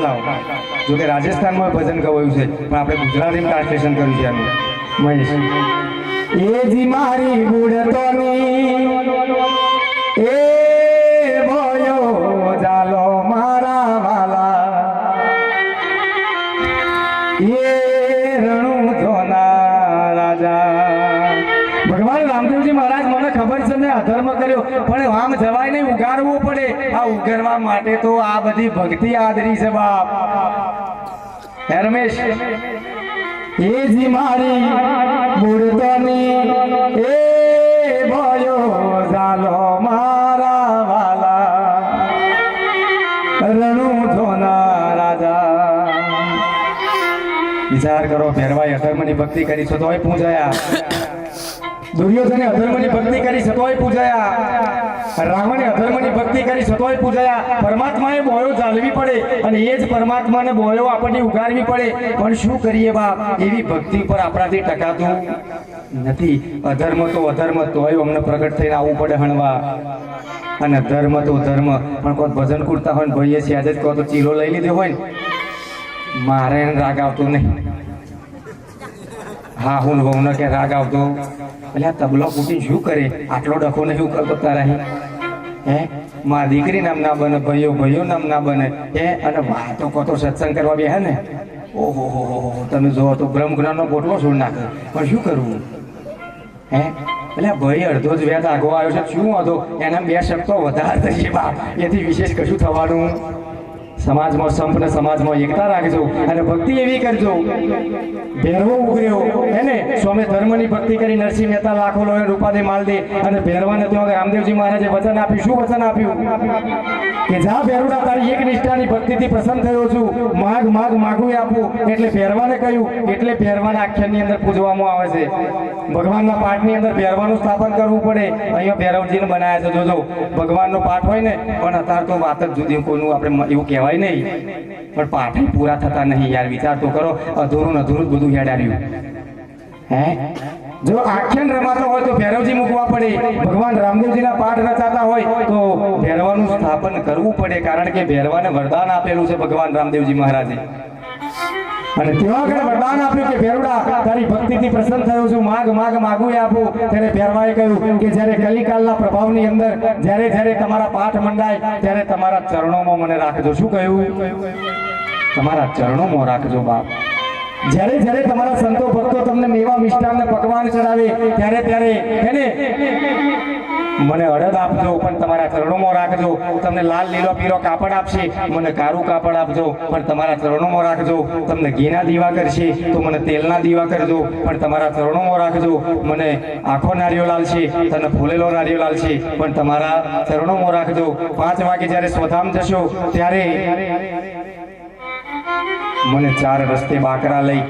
લાવો જો કે રાજસ્થાનમાં ભજન ગવાયું છે પણ આપણે ગુજરાતીમાં ટ્રાન્સલેશન કર્યું છે આનું મહેશ એ જી મારી બુડતોની એ ભયો જાલો મારા વાલા એ રણુ જોના રાજા ભગવાન રામદેવજી મહારાજ મને ખબર છે મેં અધર્મ કર્યો પણ આમ જવાય નહીં ઉગારવું પડે આ ઉગારવા માટે તો આ બધી ભક્તિ આદરી છે બાપ હે રમેશ એ જી મારી મૂર્તની એ ભયો ઝાલો મારા વાલા રણુ ધોના રાજા વિચાર કરો ભેરવાઈ અધર્મની ભક્તિ કરી છો તોય પૂજાયા દુર્યોધને અધર્મની ભક્તિ કરી છતોય પૂજાયા રાવણે અધર્મની ભક્તિ કરી છતોય પૂજાયા પરમાત્માએ બોયો ચાલવી પડે અને એ જ પરમાત્માને બોયો આપણને ઉગારવી પડે પણ શું કરીએ બાપ એવી ભક્તિ પર આપણાથી ટકાતું નથી અધર્મ તોય અમને પ્રગટ થઈને આવવું પડે હણવા અને ધર્મ તો ધર્મ પણ કોઈ ભજન કુરતા હોય ને ભાઈએ છે આજે જ કહો તો ચીલો લઈ લીધો હોય ને મારે રાગ આવતો નહીં હા હું વહુને કે રાગ આવતો એટલે આ તબલો ફૂટી શું કરે આટલો ડખો ને શું કરતો તારા હે મારા દીકરી નામ ના બને ભાઈઓ નામ ના બને હે અને વાતો કહો સત્સંગ કરવા બે હે ને ઓહો હો તમે જો તો બ્રહ્મ જ્ઞાનનો પોટલો છોડ નાખે પણ શું કરવું હે એટલે ભાઈ અડધો જ વ્યાજ આગો આવ્યો છે શું હતો એના બે શબ્દો વધારે થશે બાપ એથી વિશેષ કશું થવાનું સમાજમાં સંપને સમાજમાં એકતા રાખજો અને ભક્તિ એવી કરજો ભેરવો ઉગર્યો એને સ્વામી ધર્મની ભક્તિ કરી નરસિંહ મહેતા લાખો લોહી રૂપાદે માલ દે અને ભેરવાને તો રામદેવજી મહારાજે વચન આપ્યું શું વચન આપ્યું કે જા ભેરુડા તારી એક નિષ્ઠાની ભક્તિથી પ્રસન્ન થયો છું માગું આપું એટલે ભેરવાને કહ્યું એટલે ભેરવાના આખ્યાનની અંદર પૂજવામાં આવે છે ભગવાનના પાઠની અંદર ભેરવાનું સ્થાપન કરવું પડે અહીંયા ભેરવજીને બનાવ્યા છે જોજો ભગવાનનો પાઠ હોય ને પણ અત્યારે તો વાત જ જુદી કોઈનું આપણે એવું કહેવાય નહીં પણ પાઠ પૂરા થતા નહીં યાર વિચાર તો કરો અધૂરું બધું યાડાર્યું હે જો આખ્યાન રમાતો હોય તો ભૈરવજી મૂકવા પડે ભગવાન રામદેવજીના પાઠ રચાતા હોય તો ભૈરવાનું સ્થાપન કરવું પડે કારણ કે ભૈરવાને વરદાન આપેલું છે ભગવાન રામદેવજી મહારાજે અને તેવા આગળ વરદાન આપ્યું કે ભેરુડા તારી ભક્તિથી પ્રસન્ન થયો છું માગું આપું ત્યારે ભેરવાએ કહ્યું કે જ્યારે કલિકાલના પ્રભાવની અંદર જ્યારે તમારા પાઠ મંડાય ત્યારે તમારા ચરણોમાં મને રાખજો શું કહ્યું તમારા ચરણોમાં રાખજો બાપ જ્યારે તમારા સંતો ભક્તો તમને મેવા મિષ્ટાન ને પકવાન ચડાવે ત્યારે એને મને અડદ આપજો પણ તમારા ચરણોમાં રાખજો તમને લાલ લીલો પીળો કાપડ આપશે મને કાળું કાપડ આપજો પણ તમારા ચરણોમાં રાખજો તમને ઘીના દીવા કરશે તો મને તેલના દીવા કરજો પણ તમારા ચરણોમાં રાખજો મને આખો નારિયેળ લાલશે તને ફૂલેલો નારિયેળ લાલશે પણ તમારા ચરણોમાં રાખજો 5 વાગે જ્યારે સ્વધામ જશો ત્યારે મને 4 રસ્તે બાકરા લઈ